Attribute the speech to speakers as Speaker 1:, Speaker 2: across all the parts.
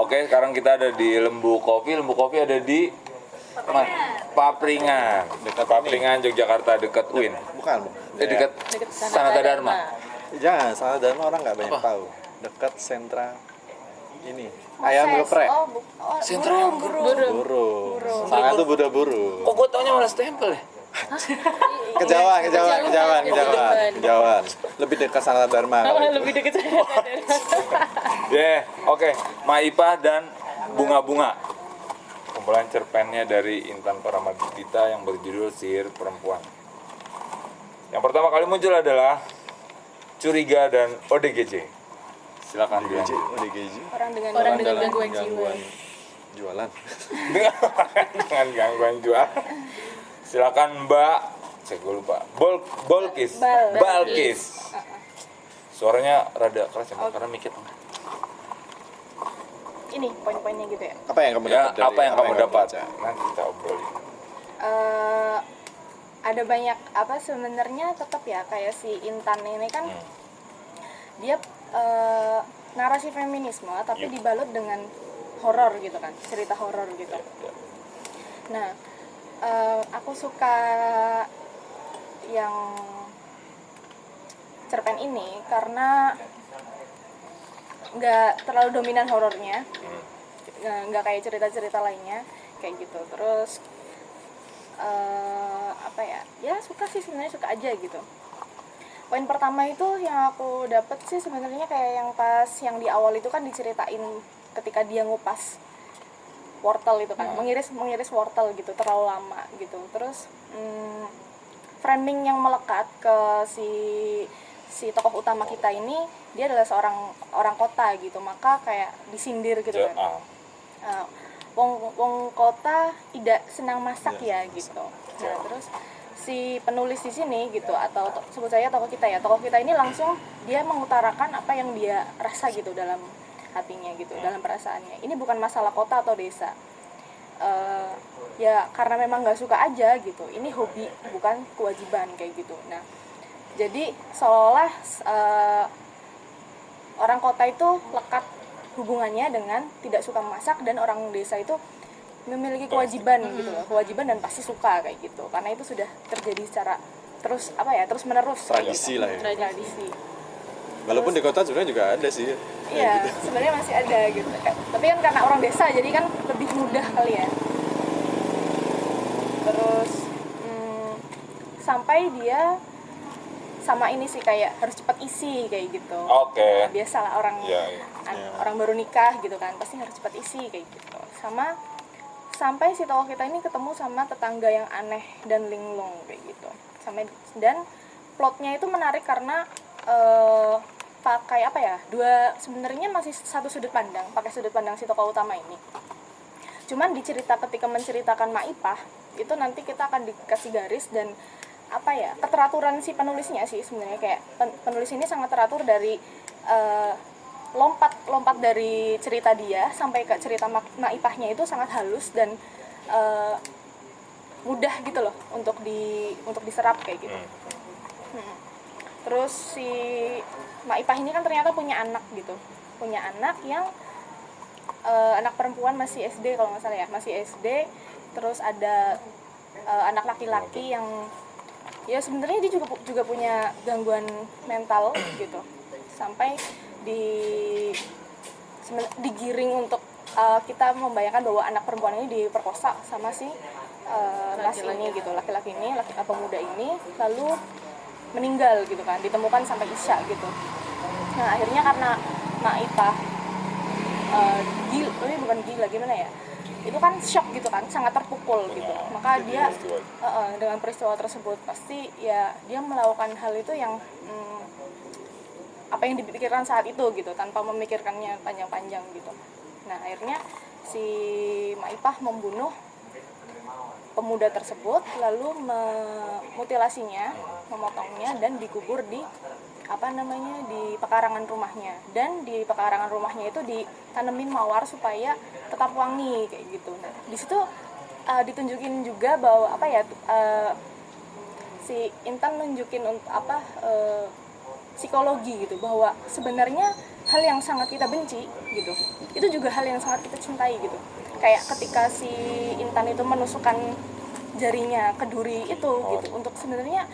Speaker 1: Oke, sekarang kita ada di Lembu Kopi. Lembu Kopi ada di Papringan.
Speaker 2: Dekat
Speaker 1: Papringan, Yogyakarta, dekat UIN.
Speaker 2: Bukan.
Speaker 1: Dekat Sanata Dharma.
Speaker 2: Jangan, salah Dharma orang nggak banyak tahu. Dekat sentra ini. Ayam geprek.
Speaker 1: Sentra yang
Speaker 2: Buru. Sana tuh Buddha Buru.
Speaker 1: Kok gue taunya malah stempel ya?
Speaker 2: Kejauhan. Lebih dekat Sanata Dharma.
Speaker 3: Lebih dekat saya.
Speaker 1: Oke. Maipah dan Bunga-Bunga. Kumpulan cerpennya dari Intan Paramaditya yang berjudul Sihir Perempuan. Yang pertama kali muncul adalah Curiga dan ODGJ. Silakan
Speaker 2: ODGJ.
Speaker 3: Orang dengan gangguan jiwa.
Speaker 2: Jualan.
Speaker 1: dengan gangguan jual. Silakan Mbak, gue lupa. Balkis. Suaranya rada keras ya, Mbak, karena mikir.
Speaker 3: Ini poin-poinnya gitu ya.
Speaker 2: Apa yang kamu dapat?
Speaker 1: Apa yang kamu dapat?
Speaker 2: baca?
Speaker 1: Nanti kita obrolin.
Speaker 3: Ada banyak apa sebenarnya tetap ya kayak si Intan ini kan dia narasi feminisme tapi dibalut dengan horor gitu kan, cerita horor gitu. Nah, aku suka yang cerpen ini karena nggak terlalu dominan horornya, nggak kayak cerita-cerita lainnya kayak gitu. Terus apa ya suka sih sebenarnya, suka aja gitu. Poin pertama itu yang aku dapet sih sebenarnya kayak yang pas yang di awal itu kan diceritain ketika dia ngupas wortel itu kan, mengiris wortel gitu terlalu lama gitu. Terus framing yang melekat ke si tokoh utama kita ini, dia adalah seorang orang kota gitu, maka kayak disindir gitu kan. Wong kota tidak senang masak ya gitu. Nah, terus si penulis di sini gitu, atau sebut saya tokoh kita ini langsung dia mengutarakan apa yang dia rasa gitu dalam hatinya gitu, dalam perasaannya. Ini bukan masalah kota atau desa. Ya karena memang nggak suka aja gitu. Ini hobi bukan kewajiban kayak gitu. Nah, jadi seolah orang kota itu lekat hubungannya dengan tidak suka masak, dan orang desa itu memiliki kewajiban gitu loh, kewajiban dan pasti suka kayak gitu, karena itu sudah terjadi secara terus menerus
Speaker 2: Tradisi lah ya.
Speaker 3: Tradisi.
Speaker 2: Walaupun di kota sebenarnya juga ada sih.
Speaker 3: Iya, sebenarnya masih ada gitu. Tapi kan karena orang desa jadi kan lebih mudah kali ya. Terus sampai dia sama ini sih kayak harus cepat isi kayak gitu.
Speaker 1: Oke.
Speaker 3: Nah, biasalah orang orang baru nikah gitu kan, pasti harus cepat isi kayak gitu. Sampai si tokoh kita ini ketemu sama tetangga yang aneh dan linglung kayak gitu. Dan plotnya itu menarik karena pakai apa ya? Sebenarnya masih satu sudut pandang, pakai sudut pandang si tokoh utama ini. Cuman ketika menceritakan Maipah, itu nanti kita akan dikasih garis dan apa ya, keteraturan si penulisnya sih sebenarnya, kayak penulis ini sangat teratur dari lompat dari cerita dia sampai ke cerita Maipahnya itu sangat halus dan mudah gitu loh untuk diserap kayak gitu. Terus si Maipah ini kan ternyata punya anak gitu, yang anak perempuan masih SD kalau nggak salah ya, masih SD. Terus ada anak laki-laki yang ya sebenarnya dia juga punya gangguan mental gitu, sampai digiring untuk kita membayangkan bahwa anak perempuan ini diperkosa sama si laki-laki ini, pemuda ini, lalu meninggal gitu kan, ditemukan sampai Isya gitu. Nah, akhirnya karena Maipah gila gimana ya, itu kan shock gitu kan, sangat terpukul gitu. Maka dia dengan peristiwa tersebut pasti ya dia melakukan hal itu yang apa yang dipikirkan saat itu gitu, tanpa memikirkannya panjang-panjang gitu. Nah, akhirnya si Maipah membunuh pemuda tersebut, lalu memutilasinya, memotongnya, dan dikubur di di pekarangan rumahnya. Dan di pekarangan rumahnya itu ditanemin mawar supaya tetap wangi kayak gitu. Nah, di situ ditunjukin juga bahwa si Intan nunjukin psikologi gitu, bahwa sebenarnya hal yang sangat kita benci gitu, itu juga hal yang sangat kita cintai gitu. Kayak ketika si Intan itu menusukkan jarinya ke duri itu gitu, untuk sebenarnya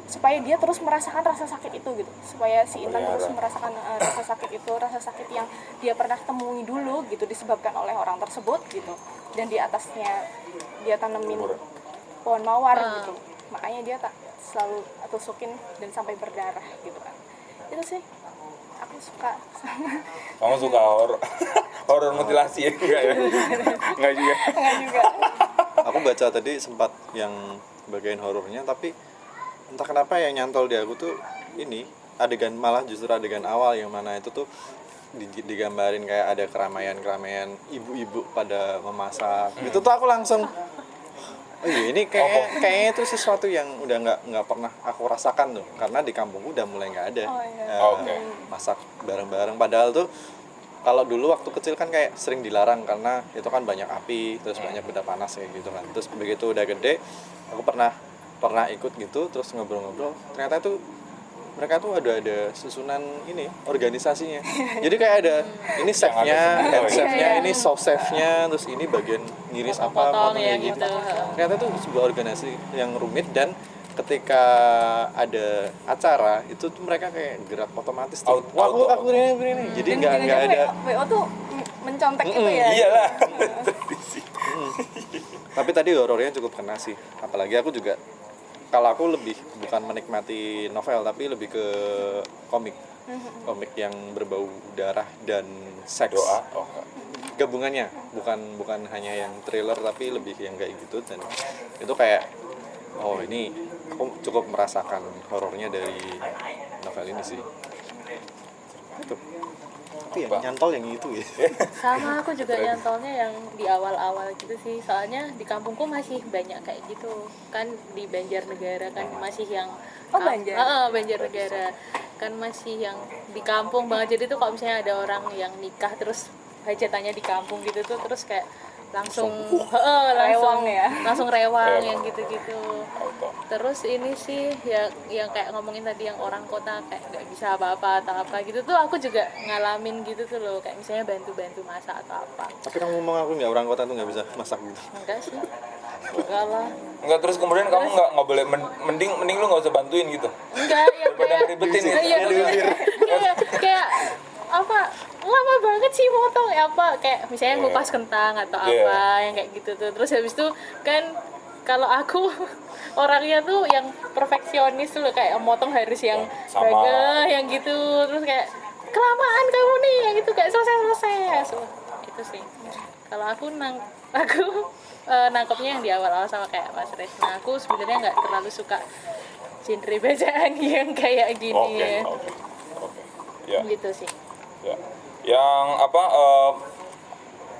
Speaker 3: supaya dia terus merasakan rasa sakit itu gitu, supaya si Intan terus merasakan rasa sakit itu, rasa sakit yang dia pernah temui dulu gitu, disebabkan oleh orang tersebut gitu. Dan di atasnya dia tanemin pohon mawar gitu, makanya dia tak selalu tusukin dan sampai berdarah gitu kan. Itu sih aku suka sama.
Speaker 1: Kamu suka horor mutilasi ya? Enggak ya? Enggak juga.
Speaker 3: Enggak juga.
Speaker 2: Aku baca tadi sempat yang bagian horornya, tapi entah kenapa yang nyantol di aku tuh ini adegan, malah justru adegan awal yang mana itu tuh digambarin kayak ada keramaian ibu-ibu pada memasak. Itu tuh aku langsung oh iya, ini kayaknya itu sesuatu yang udah nggak pernah aku rasakan tuh, karena di kampungku udah mulai nggak ada masak bareng-bareng. Padahal tuh kalau dulu waktu kecil kan kayak sering dilarang karena itu kan banyak api, terus banyak benda panas kayak gitu kan. Terus begitu udah gede, aku pernah ikut gitu, terus ngobrol-ngobrol, ternyata tuh mereka tuh ada susunan ini organisasinya. Jadi kayak ada ini chefnya, head chefnya, ini soft chefnya, terus ini bagian ngiris apa
Speaker 4: potong
Speaker 2: kayak
Speaker 4: ya
Speaker 2: gitu.
Speaker 4: gitu.
Speaker 2: Ternyata tuh sebuah organisasi yang rumit, dan ketika ada acara itu tuh mereka kayak gerak otomatis tuh. Wah, aku ini. Jadi nggak ada.
Speaker 3: WO tuh mencontek itu ya.
Speaker 1: Iyalah.
Speaker 2: Tapi tadi horornya cukup kena sih. Apalagi aku juga, kalau aku lebih bukan menikmati novel tapi lebih ke komik yang berbau darah dan seks.
Speaker 1: Doa.
Speaker 2: Gabungannya bukan hanya yang thriller tapi lebih yang kayak gitu, dan itu kayak oh ini aku cukup merasakan horornya dari novel ini sih. Itu. Tapi yang nyantol yang itu ya.
Speaker 4: Sama aku juga nyantolnya yang di awal-awal gitu sih, soalnya di kampungku masih banyak kayak gitu kan, di Banjarnegara kan masih yang Banjarnegara kan masih yang di kampung banget. Jadi tuh kalau misalnya ada orang yang nikah terus hajatannya di kampung gitu tuh, terus kayak langsung rewang yang gitu-gitu. Terus ini sih yang kayak ngomongin tadi yang orang kota kayak nggak bisa apa-apa atau apa gitu tuh, aku juga ngalamin gitu tuh loh, kayak misalnya bantu masak atau apa.
Speaker 2: Tapi kamu ngomong aku nggak, orang kota tuh nggak bisa masak gitu?
Speaker 4: Enggak sih, enggak lah.
Speaker 1: Enggak, terus kemudian kamu nggak boleh mending lu nggak usah bantuin gitu.
Speaker 4: Enggak, ya
Speaker 1: Daripada ngeribetin gitu.
Speaker 4: kayak apa, lama banget sih motong ya, apa kayak misalnya ngupas kentang atau apa yang kayak gitu tuh. Terus habis itu kan kalau aku orangnya tuh yang perfeksionis tuh loh, kayak motong harus yang bagus yang gitu. Terus kayak kelamaan kamu nih yang itu, kayak selesai itu sih. Kalau aku nangkepnya yang di awal-awal sama kayak Mas Resna. Aku sebenarnya nggak terlalu suka genre bacaan yang kayak gini ya.
Speaker 1: Ya.
Speaker 4: Gitu sih.
Speaker 1: Ya. Yang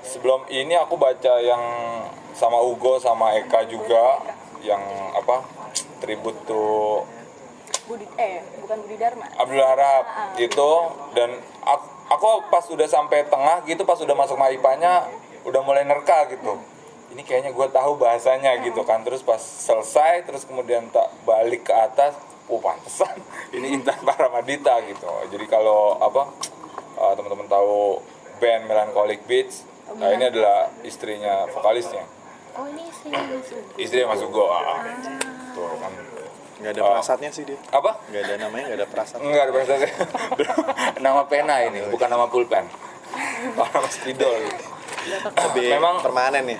Speaker 1: sebelum ini aku baca yang sama Ugo sama Eka juga, yang tribut tuh
Speaker 3: Bukan Budi Dharma.
Speaker 1: Abdul Harap itu, dan aku pas udah sampai tengah gitu, pas udah masuk Maipanya udah mulai nerka gitu. Ini kayaknya gue tahu bahasanya gitu kan. Terus pas selesai, terus kemudian tak balik ke atas, pantesan ini Intan Paramadita gitu. Jadi kalau teman-teman tahu band Melancholic Beats, nah ini adalah istrinya vokalisnya.
Speaker 4: Oh, ini
Speaker 1: Istri Mas Ugo. Tuh kan.
Speaker 2: Nggak ada perasatnya sih dia.
Speaker 1: Apa?
Speaker 2: Nggak ada namanya, nggak ada perasat.
Speaker 1: Enggak ada perasaan. Nama pena ini, bukan nama pulpen. Nama spidol.
Speaker 2: Memang permanen ya.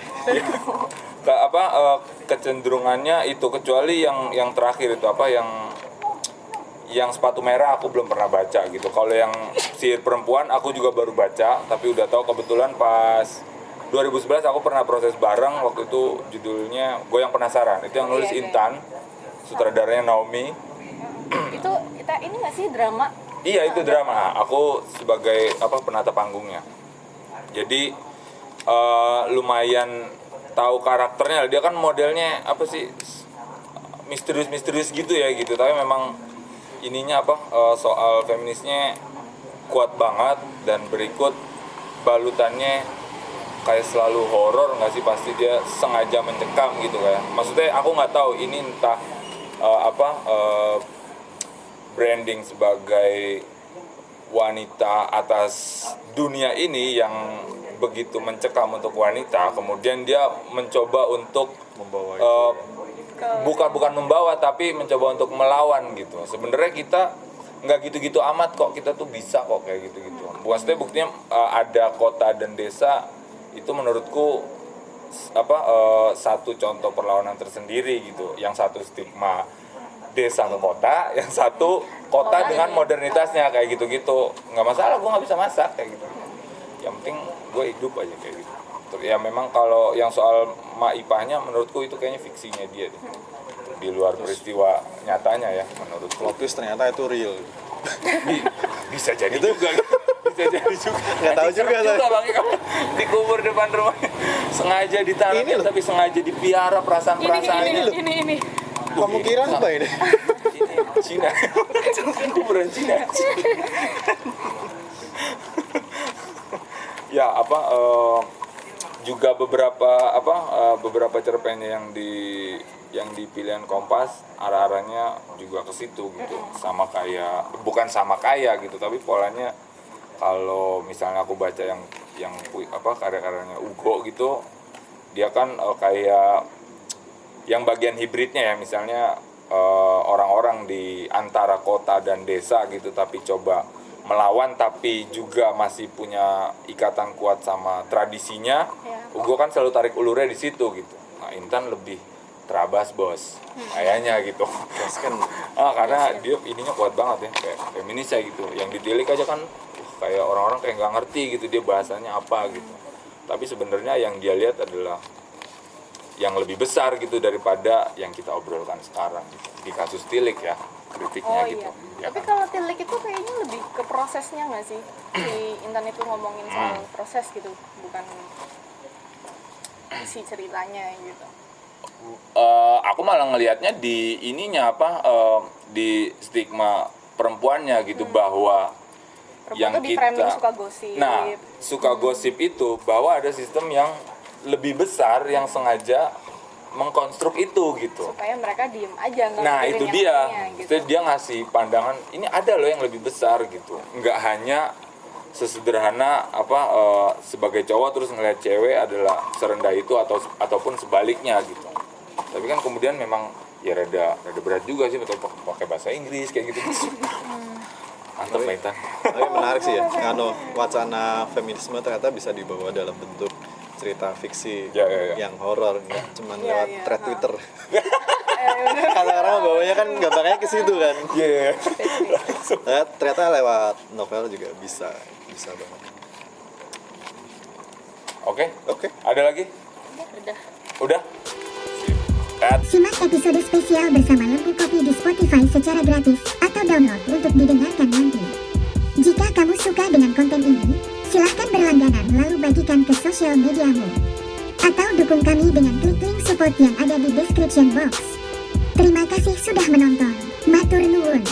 Speaker 1: Kecenderungannya itu, kecuali yang terakhir itu yang sepatu merah aku belum pernah baca gitu. Kalau yang sihir perempuan aku juga baru baca, tapi udah tahu kebetulan pas 2011 aku pernah proses bareng, waktu itu judulnya Goyang Penasaran. Itu yang nulis Intan, sutradaranya Naomi.
Speaker 3: Itu ini nggak sih drama?
Speaker 1: Iya, itu drama. Aku sebagai penata panggungnya. Jadi lumayan tahu karakternya. Dia kan modelnya misterius gitu ya gitu. Tapi memang ininya soal feminisnya kuat banget, dan berikut balutannya kayak selalu horor nggak sih, pasti dia sengaja mencekam gitu kan. Maksudnya aku nggak tahu ini entah branding sebagai wanita atas dunia ini yang begitu mencekam untuk wanita, kemudian dia mencoba untuk
Speaker 2: Membawa
Speaker 1: bukan membawa tapi mencoba untuk melawan gitu. Sebenarnya kita nggak gitu-gitu amat kok, kita tuh bisa kok kayak gitu-gitu. Maksudnya buktinya ada kota dan desa itu menurutku satu contoh perlawanan tersendiri gitu. Yang satu stigma desa ke kota, yang satu kota dengan modernitasnya kayak gitu-gitu. Nggak masalah, gue nggak bisa masak kayak gitu. Yang penting gue hidup aja kayak gitu. Ya memang kalau yang soal maipahnya menurutku itu kayaknya fiksinya dia deh. Di luar peristiwa nyatanya ya menurutku.
Speaker 2: plot twist ternyata itu real.
Speaker 1: Bisa jadi juga. Bisa jadi juga.
Speaker 2: Nggak tahu juga,
Speaker 1: Bang, dikubur depan rumah. Sengaja ditanamin tapi sengaja dipiara perasaan-perasaan
Speaker 4: ini.
Speaker 2: Kamu kira apa ini?
Speaker 1: Ini Cina. Kuburan Cina. Ya juga beberapa cerpennya yang di pilihan Kompas arah-arahnya juga ke situ gitu. Bukan sama kayak gitu, tapi polanya kalau misalnya aku baca yang karya-karyanya Ugo gitu, dia kan kayak yang bagian hibridnya ya, misalnya orang-orang di antara kota dan desa gitu, tapi coba melawan tapi juga masih punya ikatan kuat sama tradisinya. Ugo kan selalu tarik ulurnya di situ gitu. Nah, Intan lebih terabas bos kayaknya gitu. Karena dia ininya kuat banget ya, kayak feminis ya gitu. Yang ditilik aja kan kayak orang-orang kayak nggak ngerti gitu dia bahasanya apa gitu. Tapi sebenarnya yang dia lihat adalah yang lebih besar gitu daripada yang kita obrolkan sekarang gitu. Di kasus Tilik ya, kritiknya gitu. Ya
Speaker 3: Tapi
Speaker 1: kan?
Speaker 3: kalau Tilik itu kayaknya lebih ke prosesnya nggak sih? Si Intan itu ngomongin soal proses gitu, bukan isi ceritanya gitu.
Speaker 1: Aku malah ngelihatnya di ininya di stigma perempuannya gitu, bahwa
Speaker 3: Perempuan
Speaker 1: yang
Speaker 3: tuh di framing
Speaker 1: kita
Speaker 3: suka gosip.
Speaker 1: Nah, suka gosip itu bahwa ada sistem yang lebih besar yang sengaja mengkonstruk itu gitu.
Speaker 3: Supaya mereka diem aja nggak
Speaker 1: Nah
Speaker 3: mikirin
Speaker 1: itu
Speaker 3: yang
Speaker 1: dia,
Speaker 3: lainnya, gitu.
Speaker 1: Jadi dia ngasih pandangan ini ada loh yang lebih besar gitu. Nggak hanya sesederhana sebagai cowok terus ngeliat cewek adalah serendah itu ataupun sebaliknya gitu. Tapi kan kemudian memang ya rada berat juga sih betul pakai bahasa Inggris kayak gitu. Mantap Mbak Intan.
Speaker 2: Tapi menarik sih ya, wacana feminisme ternyata bisa dibawa dalam bentuk cerita fiksi
Speaker 1: Ya.
Speaker 2: yang horor, nggak cuma
Speaker 3: Ya,
Speaker 2: lewat
Speaker 3: ya.
Speaker 2: thread Twitter. Karena orang bawanya kan gampangnya ke situ kan.
Speaker 1: Iya.
Speaker 2: Ternyata lewat novel juga bisa banget.
Speaker 1: Oke. Ada lagi? Udah?
Speaker 5: Simak episode spesial bersama Lembu Kopi di Spotify secara gratis atau download untuk didengarkan nanti. Jika kamu suka dengan konten ini, silahkan berlangganan lalu bagikan ke sosial mediamu. Atau dukung kami dengan klik link support yang ada di description box. Terima kasih sudah menonton. Matur nuwun.